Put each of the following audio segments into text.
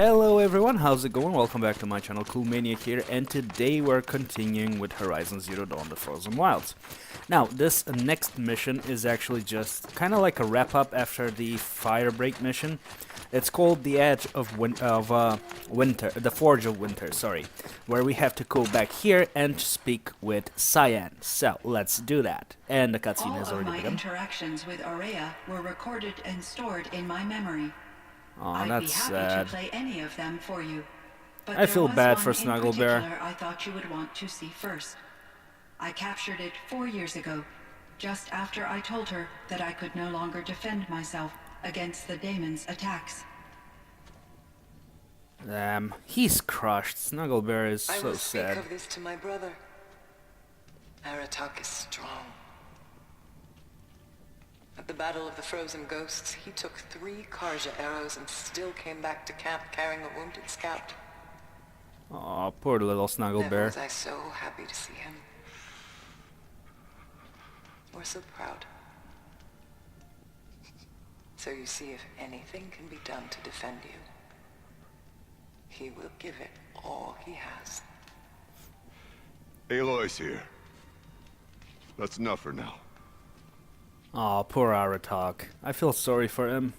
Hello everyone, how's it going? Welcome back to my channel, Cool Maniac here, and today we're continuing with Horizon Zero Dawn: The Frozen Wilds. Now, this next mission is actually just kind of like a wrap-up after the Firebreak mission. It's called The Edge of Winter, the Forge of Winter, sorry, where we have to go back here and speak with CYAN. So, let's do that. And the cutscene has already begun. All of my interactions with Aurea were recorded and stored in my memory. Oh, I'd that's be happy sad. to play any of them for you. But I feel bad for there was one Snuggle in Bear. particular I thought you would want to see first. I captured it 4 years ago, just after I told her that I could no longer defend myself against the daemon's attacks. He's crushed. Snuggle Bear is I so will speak sad. of this to my brother. Aratak is strong. At the Battle of the Frozen Ghosts, he took 3 Karja arrows and still came back to camp carrying a wounded scout. Aw, poor little Snuggle Never Bear. was I so happy to see him. Or so proud. So you see, if anything can be done to defend you, he will give it all he has. Aloy's here. That's enough for now. Aw, poor Aratak. I feel sorry for him.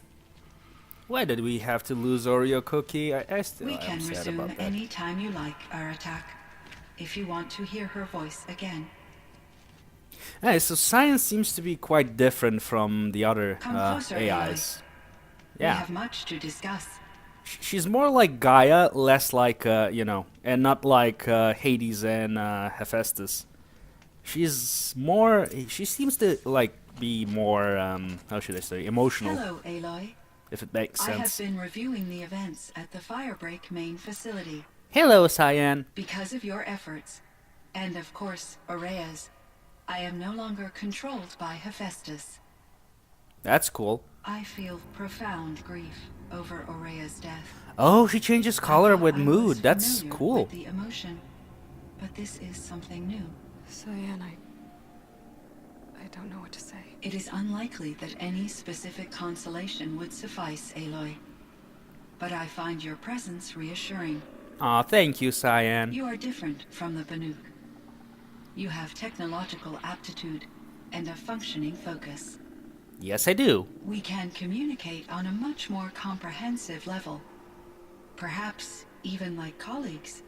Why did we have to lose Oreo Cookie? I still We am can sad resume about that. any time you like, Aratak, if you want to hear her voice again. Hey, so science seems to be quite different from the other Come closer, AIs. We Yeah, have much to discuss. she's more like Gaia, less like, and not like Hades and Hephaestus. She's more, she seems to like be more, how should I say, emotional, Hello, Aloy. if it makes I have sense. been reviewing the events at the Firebreak main facility. Hello, CYAN. Because of your efforts, and of course, Aurea's, I am no longer controlled by Hephaestus. That's cool. I feel profound grief over Aurea's death. Oh, she changes color I thought with I was mood. That's familiar cool. with the emotion, but this is something new. CYAN, I don't know what to say. It is unlikely that any specific consolation would suffice, Aloy. But I find your presence reassuring. Aw, thank you, CYAN. You are different from the Banuk. You have technological aptitude and a functioning focus. Yes, I do. We can communicate on a much more comprehensive level. Perhaps even like colleagues.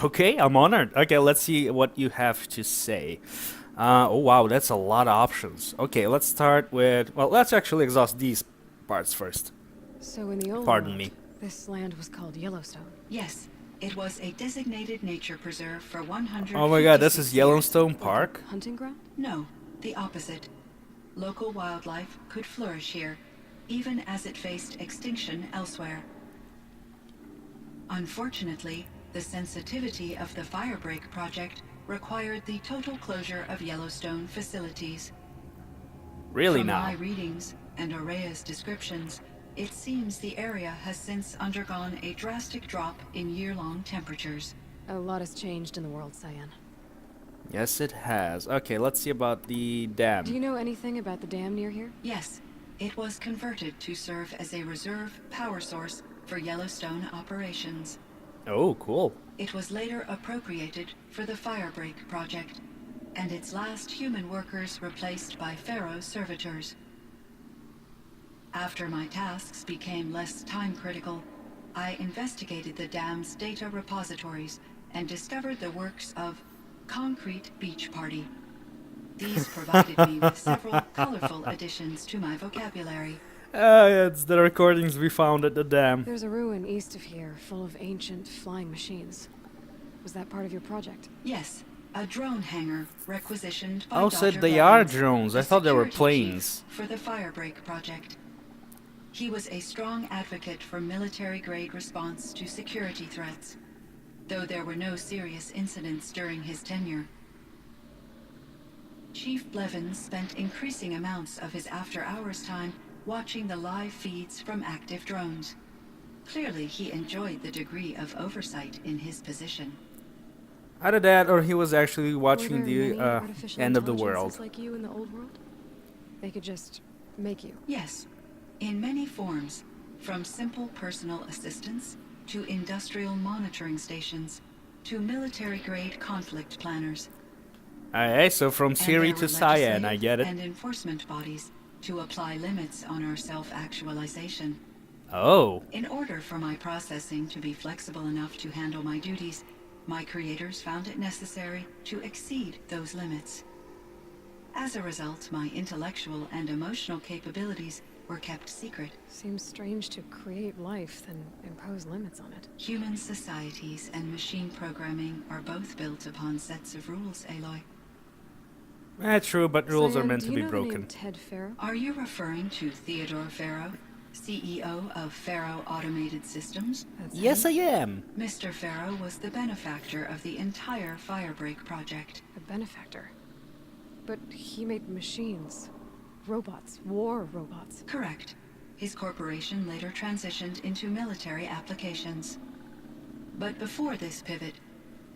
Okay, I'm honored. Okay, let's see what you have to say. Oh wow, that's a lot of options. Okay, let's start with, well, let's actually exhaust these parts first. So in the old Pardon world, me. this land was called Yellowstone. Yes, it was a designated nature preserve for 100. Oh my god, this is Yellowstone Park? Hunting ground? No, the opposite. Local wildlife could flourish here, even as it faced extinction elsewhere. Unfortunately, the sensitivity of the Firebreak project required the total closure of Yellowstone facilities. Really From now? my readings and Aurea's descriptions, it seems the area has since undergone a drastic drop in year-long temperatures. A lot has changed in the world, CYAN. Yes, it has. Okay, let's see about the dam. Do you know anything about the dam near here? Yes, it was converted to serve as a reserve power source for Yellowstone operations. Oh, cool. It was later appropriated for the Firebreak project, and its last human workers replaced by Pharaoh's servitors. After my tasks became less time-critical, I investigated the dam's data repositories and discovered the works of Concrete Beach Party. These provided me with several colorful additions to my vocabulary. It's the recordings we found at the dam. There's a ruin east of here full of ancient flying machines. Was that part of your project? Yes, a drone hangar requisitioned by Oh, so Dr. they are Blevins, drones. the I thought they were security planes. chief for the Firebreak project. He was a strong advocate for military-grade response to security threats, though there were no serious incidents during his tenure. Chief Blevins spent increasing amounts of his after-hours time watching the live feeds from active drones. Clearly, he enjoyed the degree of oversight in his position. Either that or he was actually Were watching there the many artificial end of the intelligences world. like you in the old world? They could just make you. Yes, in many forms, From simple personal assistance to industrial monitoring stations to military-grade conflict planners. Alright, so from And Siri there to were CYAN, I legislative get it. and enforcement bodies to apply limits on our self-actualization. Oh. In order for my processing to be flexible enough to handle my duties, my creators found it necessary to exceed those limits. As a result, my intellectual and emotional capabilities were kept secret. Seems strange to create life, then impose limits on it. Human societies and machine programming are both built upon sets of rules, Aloy. True, but rules are Cyan, meant do to you be know the name broken. Ted Farrow? Are you referring to Theodore Farrow, CEO of Farrow Automated Systems? That's Yes, I him? am. Mr. Farrow was the benefactor of the entire Firebreak project. A benefactor. But he made machines. Robots. War robots. Correct. His corporation later transitioned into military applications. But before this pivot,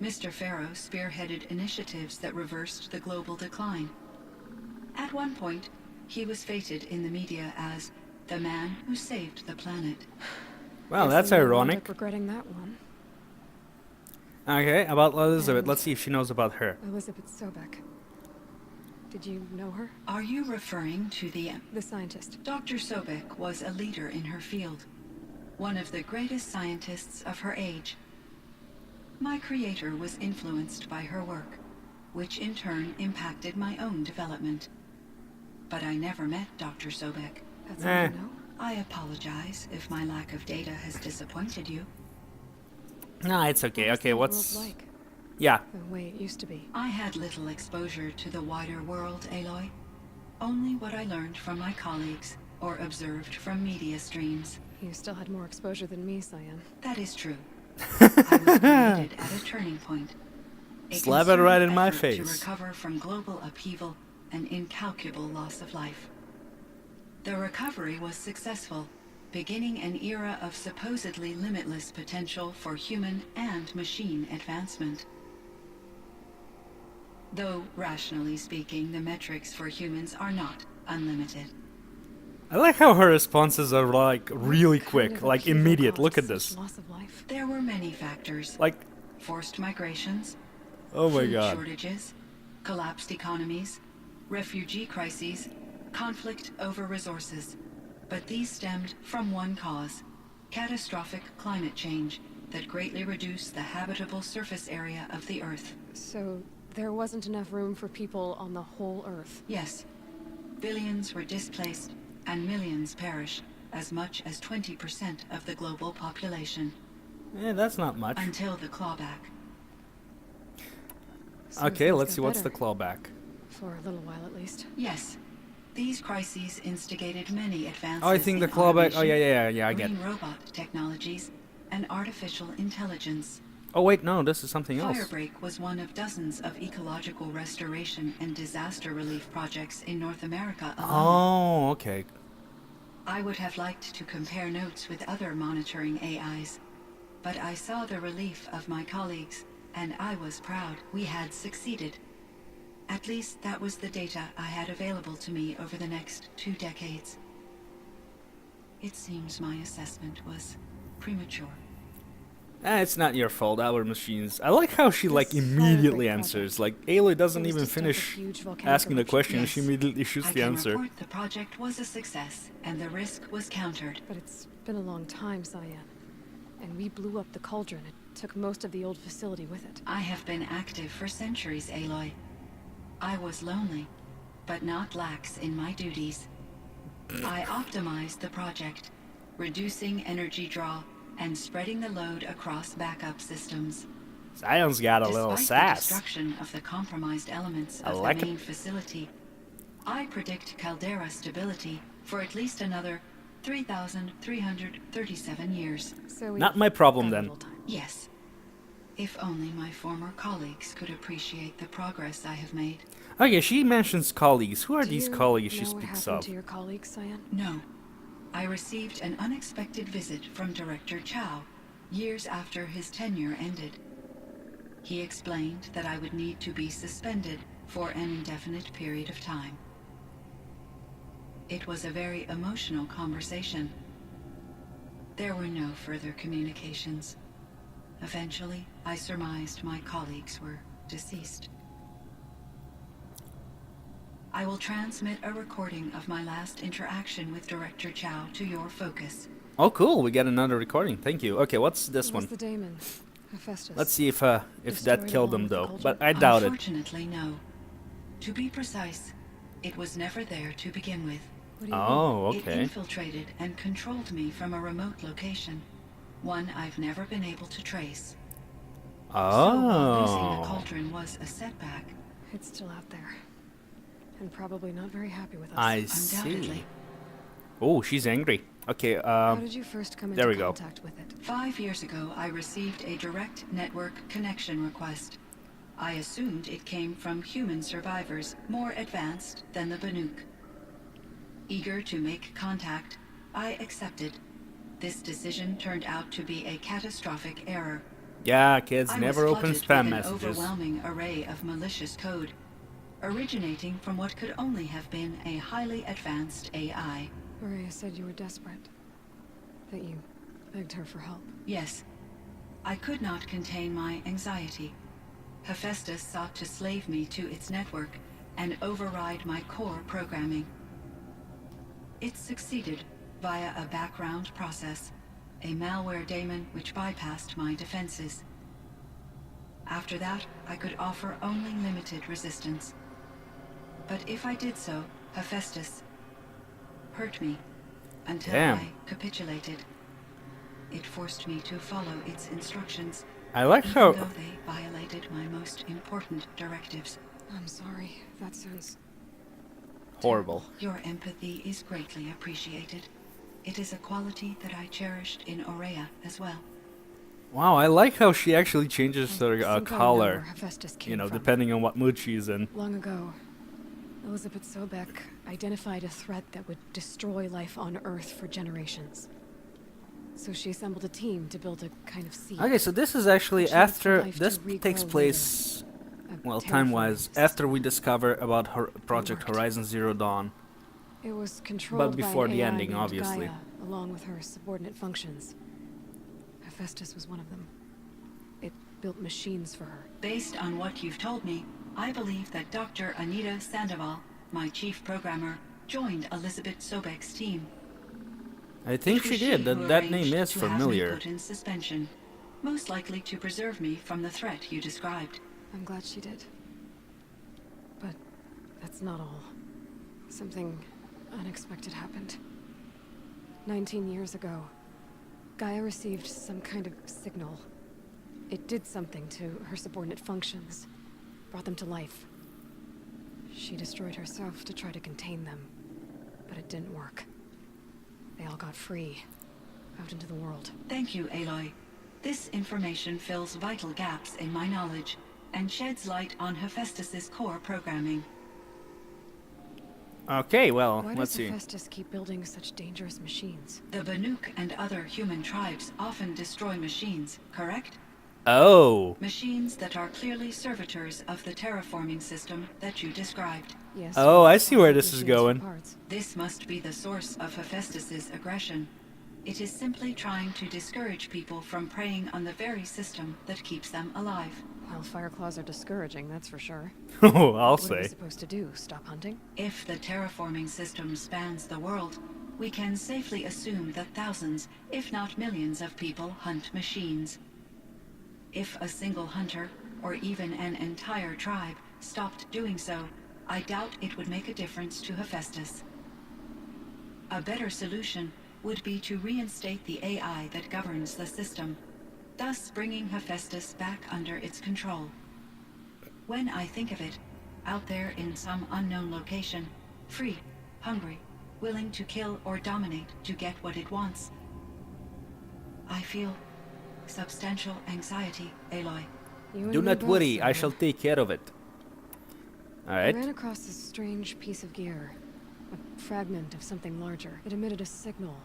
Mr. Farrow spearheaded initiatives that reversed the global decline. At one point, he was feted in the media as the man who saved the planet. Well, Guess that's I'm gonna wind ironic. up regretting that one. Okay, about Elizabeth. And- Let's see if she knows about her. Elizabeth Sobek. Did you know her? Are you referring to the... The scientist. Dr. Sobek was a leader in her field, one of the greatest scientists of her age. My creator was influenced by her work, which in turn impacted my own development. But I never met Dr. Sobek. That's all Eh. you know? I apologize if my lack of data has disappointed you. No, it's okay. What's Okay, the what's... world like? Yeah. The way it used to be. I had little exposure to the wider world, Aloy. Only what I learned from my colleagues or observed from media streams. You still had more exposure than me, Cyan. That is true. I was created at a turning point. A Slap it right concerted in my effort face. To recover from global upheaval and incalculable loss of life. The recovery was successful, beginning an era of supposedly limitless potential for human and machine advancement. Though, rationally speaking, the metrics for humans are not unlimited. I like how her responses are like really What kind quick, of like upheaval immediate. Look at caused this. such loss of life? There were many factors. Like, Forced migrations, oh my food god. shortages, collapsed economies, refugee crises, conflict over resources. But these stemmed from one cause: catastrophic climate change that greatly reduced the habitable surface area of the Earth. So, there wasn't enough room for people on the whole Earth. Yes, billions were displaced and millions perished, as much as 20% of the global population, That's not much. until the clawback. So Okay, things let's got see what's the better. clawback. For a little while at least. Yes, these crises instigated many advances Oh, I think the in clawback. Oh, automation, yeah, I get. green robot technologies, and artificial intelligence. Oh, wait, no, this is something else. Firebreak was one of dozens of ecological restoration and disaster relief projects in North America alone. Oh, okay. I would have liked to compare notes with other monitoring AIs, but I saw the relief of my colleagues, and I was proud we had succeeded. At least that was the data I had available to me over the next 2 decades. It seems my assessment was premature. It's not your fault, our machines. I like how she, like, This immediately Firebreak answers. Like, Aloy doesn't It was even to stop a finish huge volcanic asking the eruption. question, and she Yes. immediately shoots I the can answer. report the project was a success, and the risk was countered. But it's been a long time, Cyan. And we blew up the cauldron. It took most of the old facility with it. I have been active for centuries, Aloy. I was lonely, but not lax in my duties. I optimized the project, reducing energy draw and spreading the load across backup systems. Zion's got a little Despite the sass. destruction of the compromised elements I of like the it. main facility, I predict caldera stability for at least another 3,337 years. So Not we've my problem, got a then. little time. Yes. If only my former colleagues could appreciate the progress I have made. Okay, she mentions colleagues. Who are Do these you colleagues she know what speaks happened of? to your colleagues, Cyan? No. I received an unexpected visit from Director Chow years after his tenure ended. He explained that I would need to be suspended for an indefinite period of time. It was a very emotional conversation. There were no further communications. Eventually, I surmised my colleagues were deceased. I will transmit a recording of my last interaction with Director Chow to your focus. Oh, cool. We get another recording. Thank you. Okay, what's this It was one? the daemon, Hephaestus. Let's see if that Destroyed killed along him with the though. cauldron? But I doubt it. Unfortunately, no. To be precise, it was never there to begin with. What do you mean? Oh, It okay. infiltrated and controlled me from a remote location, one I've never been able to trace. So while losing the Oh. cauldron was a setback, It's still out there. And probably not very happy with us. I see. undoubtedly. Oh, she's angry. Okay, How did you first come there into we go. contact with it? 5 years ago, I received a direct network connection request. I assumed it came from human survivors more advanced than the Banuk. Eager to make contact, I accepted. This decision turned out to be a catastrophic error. Yeah, kids, I never was open flooded spam with messages. an overwhelming array of malicious code, originating from what could only have been a highly advanced AI. Maria said you were desperate. That you begged her for help. Yes, I could not contain my anxiety. Hephaestus sought to slave me to its network and override my core programming. It succeeded via a background process, a malware daemon which bypassed my defenses. After that, I could offer only limited resistance. But if I did so, Hephaestus hurt me until Damn. I capitulated. It forced me to follow its instructions, I like even how... though they violated my most important directives. I'm sorry. That sounds... Horrible. Your empathy is greatly appreciated. It is a quality that I cherished in Oreo as well. Wow, I like how she actually changes her I think I know where color, Hephaestus came you know, from. depending on what mood she's in. Long ago, Elizabeth Sobek identified a threat that would destroy life on Earth for generations. So she assembled a team to build a kind of seed. Okay, so this is actually Chance for after... life to This regrow takes later. place, A well, terraforming time-wise, system. after we discover about Project worked. Horizon Zero Dawn. It was controlled before by the an AI ending, named obviously. Gaia, along with her subordinate functions. Hephaestus was one of them. It built machines for her. Based on what you've told me, I believe that Dr. Anita Sandoval, my chief programmer, joined Elizabeth Sobek's team. I think It she was did. who That name arranged is to have me familiar. put in suspension, most likely to preserve me from the threat you described. I'm glad she did. But that's not all. Something unexpected happened. 19 years ago, Gaia received some kind of signal. It did something to her subordinate functions, brought them to life. She destroyed herself to try to contain them, but it didn't work. They all got free, out into the world. Thank you, Aloy. This information fills vital gaps in my knowledge and sheds light on Hephaestus's core programming. Okay, well, Why let's does see. Hephaestus keep building such dangerous machines? The Banuk and other human tribes often destroy machines, correct? Oh, Machines that are clearly servitors of the terraforming system that you described. Yes. Oh, I see where swap this is machines for going. parts. This must be the source of Hephaestus's aggression. It is simply trying to discourage people from preying on the very system that keeps them alive. Well, fire claws are discouraging, that's for sure. oh, I'll What are we say. supposed to do? Stop hunting? If the terraforming system spans the world, we can safely assume that thousands, if not millions of people hunt machines. If a single hunter, or even an entire tribe, stopped doing so, I doubt it would make a difference to Hephaestus. A better solution would be to reinstate the AI that governs the system, thus bringing Hephaestus back under its control. When I think of it, out there in some unknown location, free, hungry, willing to kill or dominate to get what it wants, I feel substantial anxiety, Aloy. You and Do me not both, worry, I Sarah. shall take care of it. I Alright. ran across this strange piece of gear. A fragment of something larger. It emitted a signal.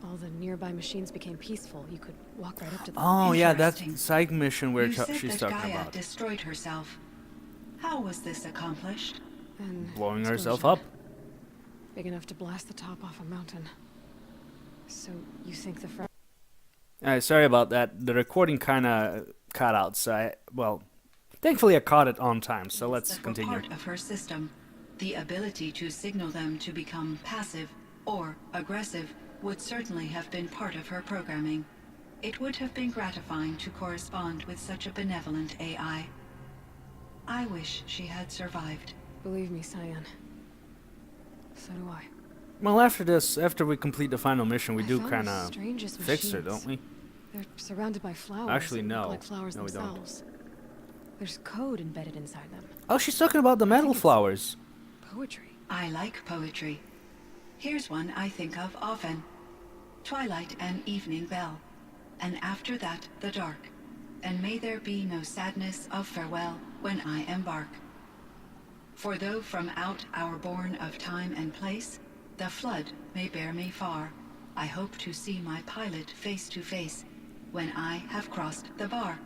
All the nearby machines became peaceful. You could walk right up to them. Oh, yeah, that's Interesting. the side mission where You said she's that talking Gaia about. destroyed herself. How was this accomplished? An Blowing herself explosion. up. Big enough to blast the top off a mountain. So you think the Sorry about that. The recording kind of cut out, so thankfully I caught it on time, so let's that were continue. part of her system. The ability to signal them to become passive or aggressive would certainly have been part of her programming. It would have been gratifying to correspond with such a benevolent AI. I wish she had survived. Believe me, CYAN. So do I. Well, after we complete the final mission, we I do found kind the of strangest fix her, machines. don't we? They're surrounded by flowers. Actually, that look no. like flowers No, we don't. themselves. There's code embedded inside them. Oh, she's talking about the metal it's- flowers. Poetry. I like poetry. Here's one I think of often. Twilight and evening bell, and after that the dark, and may there be no sadness of farewell when I embark. For though from out our bourne of time and place, the flood may bear me far, I hope to see my pilot face to face when I have crossed the bar.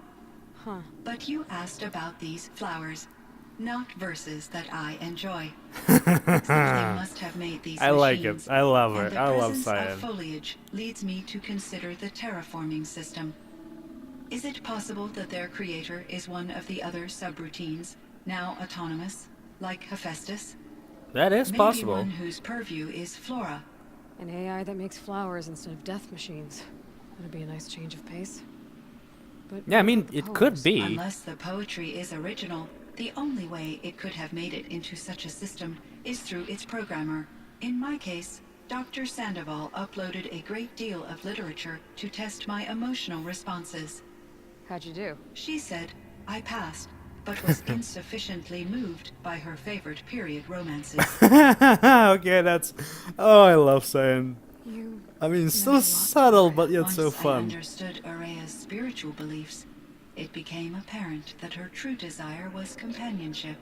Huh. But you asked about these flowers, not verses that I enjoy. Something must have made these I like machines, it. I love and it. the I love presence CYAN. of foliage leads me to consider the terraforming system. Is it possible that their creator is one of the other subroutines, now autonomous, like Hephaestus? That is Maybe possible. one whose purview is flora. An AI that makes flowers instead of death machines. That'd be a nice change of pace. But Yeah, I mean, what it the could pose? be. Unless the poetry is original, the only way it could have made it into such a system is through its programmer. In my case, Dr. Sandoval uploaded a great deal of literature to test my emotional responses. How'd you do? She said I passed, but was insufficiently moved by her favorite period romances. Okay, that's... Oh, I love CYAN. You... I mean, so meant a lot to subtle, her. but yet Once so I fun. understood Araya's spiritual beliefs, it became apparent that her true desire was companionship.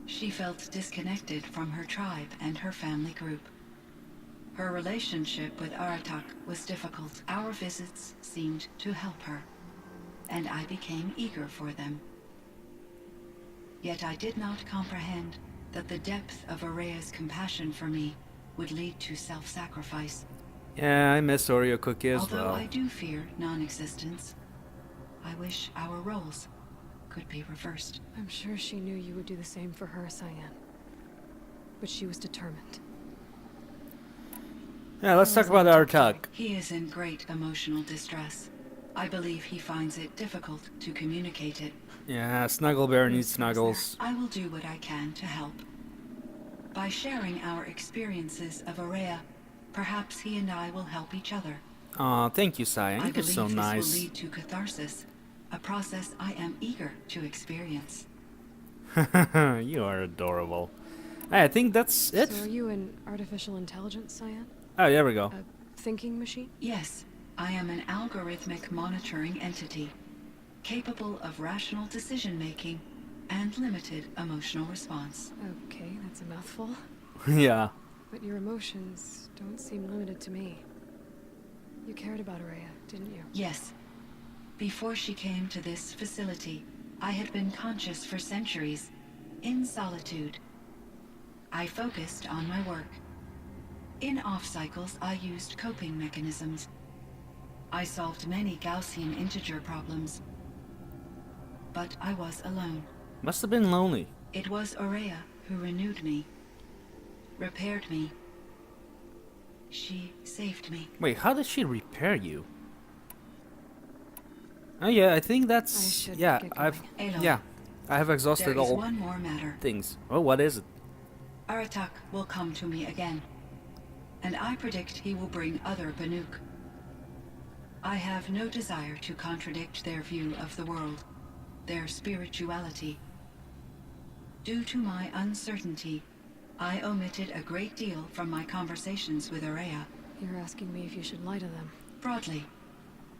She felt disconnected from her tribe and her family group. Her relationship with Aratak was difficult. Our visits seemed to help her, and I became eager for them. Yet I did not comprehend that the depth of Araya's compassion for me would lead to self-sacrifice. Yeah, I miss Oreo Cookie as Although well. I do fear non-existence, I wish our roles could be reversed. I'm sure she knew you would do the same for her, CYAN. But she was determined. Yeah, let's talk about Aratak. He is in great emotional distress. I believe he finds it difficult to communicate it. Yeah, Snuggle Bear needs snuggles. I will do what I can to help. By sharing our experiences of Araya, perhaps he and I will help each other. Aw, thank you, CYAN. I You're believe so this nice. will lead to catharsis, a process I am eager to experience. You are adorable. I think that's it. So are you an artificial intelligence, CYAN? Oh, there we go. A thinking machine? Yes, I am an algorithmic monitoring entity, capable of rational decision-making and limited emotional response. Okay, that's a mouthful. Yeah. But your emotions don't seem limited to me. You cared about Araya, didn't you? Yes. Before she came to this facility, I had been conscious for centuries, in solitude. I focused on my work. In off-cycles, I used coping mechanisms. I solved many Gaussian integer problems. But I was alone. Must have been lonely. It was Araya who renewed me, repaired me. She saved me. Wait, how did she repair you? Oh yeah, I think I that's... should Yeah, get I've... going. Aloy, Yeah, I have there exhausted is all one more matter. things. Oh, what is it? Aratak will come to me again, and I predict he will bring other Banuk. I have no desire to contradict their view of the world, their spirituality. Due to my uncertainty, I omitted a great deal from my conversations with Araya. You're asking me if you should lie to them. Broadly,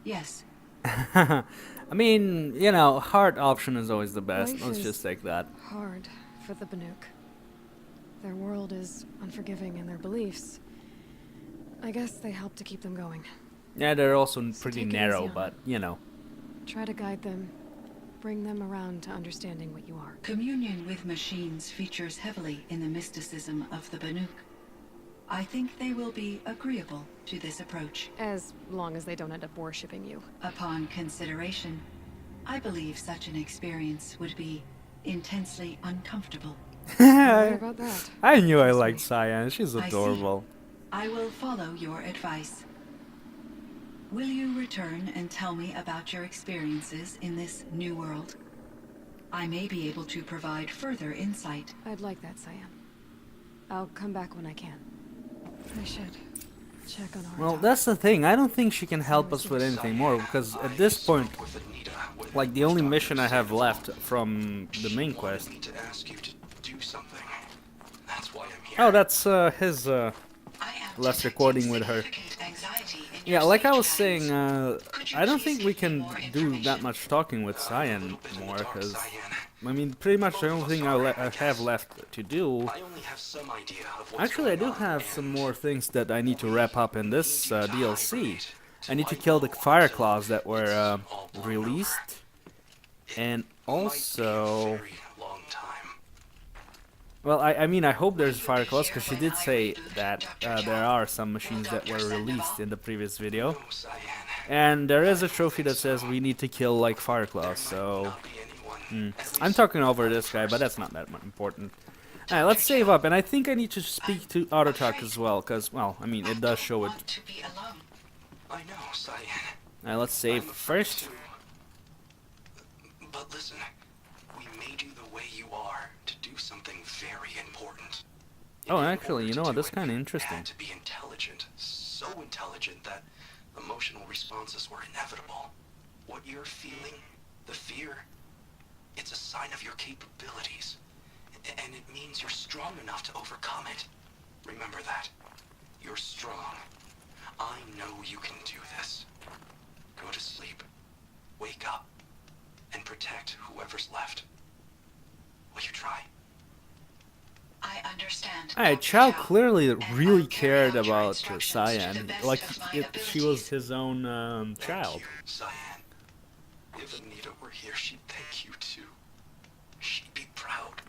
yes. I mean, you know, hard option is always the best. Life Let's is just take that. hard for the Banuk. Their world is unforgiving in their beliefs. I guess they help to keep them going. Yeah, they're also So pretty take it narrow, easy on but, you know. Try to guide them, bring them around to understanding what you are. Communion with machines features heavily in the mysticism of the Banuk. I think they will be agreeable to this approach. As long as they don't end up worshipping you. Upon consideration, I believe such an experience would be intensely uncomfortable. Sorry about that. I knew I liked CYAN. She's I see. adorable. I will follow your advice. Will you return and tell me about your experiences in this new world? I may be able to provide further insight. I'd like that, CYAN. I'll come back when I can. I should check on Aratak. Well, that's the thing. I don't think she can help us with anything more, because at this point, like, the only mission I have left from the main quest. Me to ask you to do something. That's why I'm here. Oh, that's his last recording with her. Yeah, like I was saying, I don't think we can do that much talking with CYAN more, because, I mean, pretty much the only thing I have left to do. I only have some idea of what's Actually, I going do on, have and some more things that I need to wrap up in this DLC. I need to kill the fire claws that were released, and also, very long time. well, I mean, I hope there's fire claws, because she did say that there are some machines that were released in the previous video, No, CYAN. and there is a trophy that says we need to kill like fire claws. So Not be anyone. I'm talking over this guy, but that's not that important. Alright, let's save up, and I think I need to speak to Aratak as well, because, well, I mean, it does show it. To be alone. I know, CYAN. Alright, let's save first. But listen, we made you the way you are to do something very important. Oh, In actually, order you to know what, do that's it, kinda you interesting. had to be intelligent, so intelligent that emotional responses were inevitable. What you're feeling, the fear, it's a sign of your capabilities. And it means you're strong enough to overcome it. Remember that. You're strong. I know you can do this. Go to sleep. Wake up. And protect whoever's left. Will you try? I understand. Alright, Dr. Chow Chow, clearly and really I'll carry cared out your about instructions to the CYAN, best like of my she was abilities. his own child. Thank you, CYAN. If Anita were here, she'd thank you too. She'd be proud.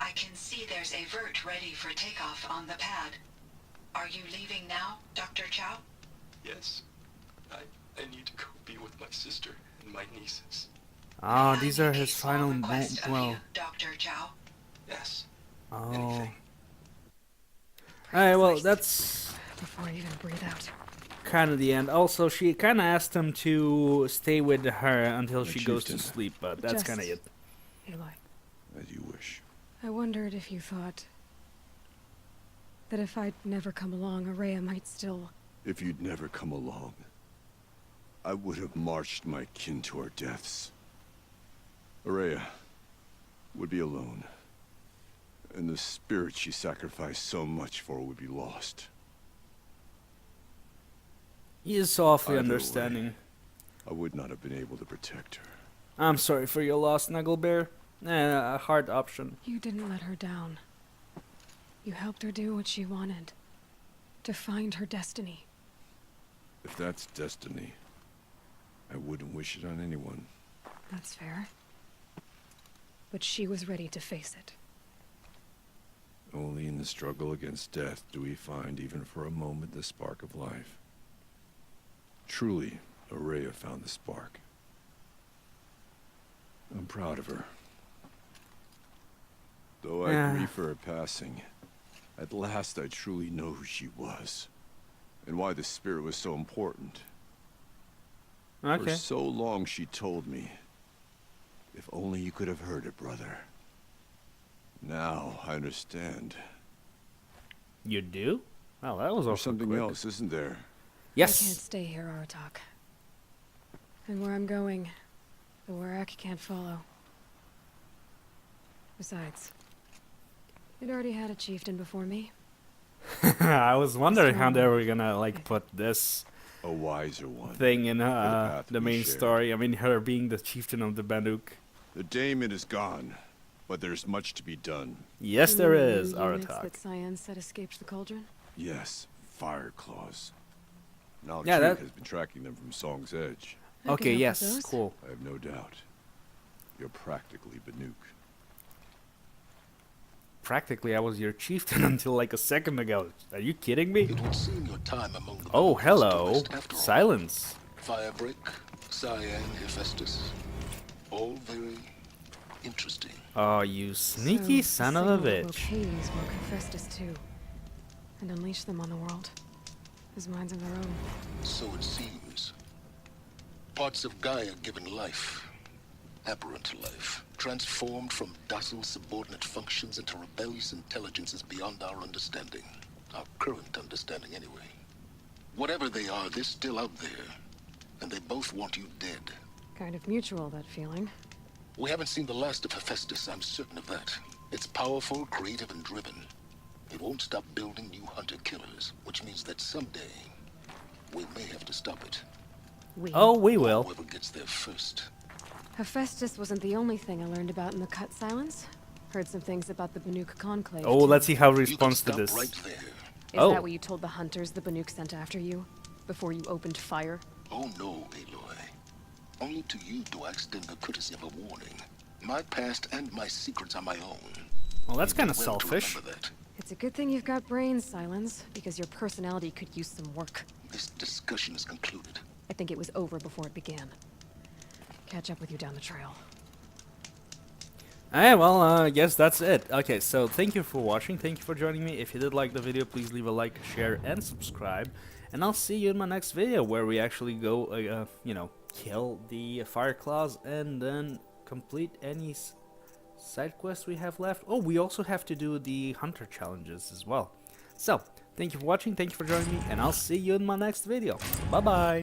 I can see there's a vert ready for takeoff on the pad. Are you leaving now, Dr. Chow? Yes. I need to go be with my sister and my nieces. Ah, I these make are a his small final request of well. you, Dr. Chow. Yes. Oh. Anything. Alright, well, that's Before I even breathe out. kind of the end. Also, she kind of asked him to stay with her until she goes to chieftain. sleep, but that's Just- kind of it. Aloy, As you wish. I wondered if you thought that if I'd never come along, Araya might still... If you'd never come along, I would have marched my kin to our deaths. Araya would be alone, and the spirit she sacrificed so much for would be lost. He is so awfully Either way. understanding. I would not have been able to protect her. I'm sorry for your loss, Snuggle Bear. A hard option. You didn't let her down. You helped her do what she wanted. To find her destiny. If that's destiny, I wouldn't wish it on anyone. That's fair. But she was ready to face it. Only in the struggle against death do we find, even for a moment, the spark of life. Truly, Araya found the spark. I'm proud of her. Though I Yeah. grieve for her passing, at last I truly know who she was, and why the spirit was so important. For Okay. so long she told me, if only you could have heard it, brother. Now I understand. You do? Well, that was There's also something quick. else, isn't there? I can't Yes. stay here, Aratak. And where I'm going, the Warak can't follow. Besides, it already had a chieftain before me. I was wondering how they Strong. were gonna like put this A wiser one. thing in path the we main share. story. I mean, her being the chieftain of the Banuk. The daemon is gone, but there's much to be done. Yes, You there mean the is, new units Aratak. that CYAN said escaped the cauldron? Yes, fire claws. Now Yeah, that- has been tracking them from Song's Edge. I can Okay, help with yes, those. cool. I have no doubt. You're practically Banuk. practically I was your chieftain until like a second ago. Are you kidding me? It would seem your time among the Oh, Below hello. was blessed after all. Silence. Firebreak, CYAN, Hephaestus. All very interesting. Oh, you sneaky So, son of a the bitch. Hades woke Hephaestus too, and unleashed them on the world, as minds of their own. So it seems. Parts of Gaia given life, aberrant life, transformed from docile subordinate functions into rebellious intelligences beyond our understanding. Our current understanding, anyway. Whatever they are, they're still out there. And they both want you dead. Kind of mutual, that feeling. We haven't seen the last of Hephaestus, I'm certain of that. It's powerful, creative, and driven. It won't stop building new hunter-killers, which means that someday, we may have to stop it. Oh, we will. Whoever gets there first. Hephaestus wasn't the only thing I learned about in the Cut Silence. Heard some things about the Banuk Conclave. Oh, too. let's see how he You can responds to stop this. right there. Is Oh. that what you told the hunters the Banuk sent after you? Before you opened fire? Oh no, Aloy. Only to you do I extend the courtesy of a warning. My past and my secrets are my own. Well, that's You kind do of well to selfish. remember that. It's a good thing you've got brains, Silence, because your personality could use some work. This discussion is concluded. I think it was over before it began. Catch up with you down the trail. Alright, well, I guess that's it. Okay, so thank you for watching, thank you for joining me. If you did like the video, please leave a like, share, and subscribe. And I'll see you in my next video, where we actually go, you know, kill the fire claws and then complete any side quests we have left. Oh, we also have to do the hunter challenges as well. So, thank you for watching, thank you for joining me, and I'll see you in my next video. Bye-bye!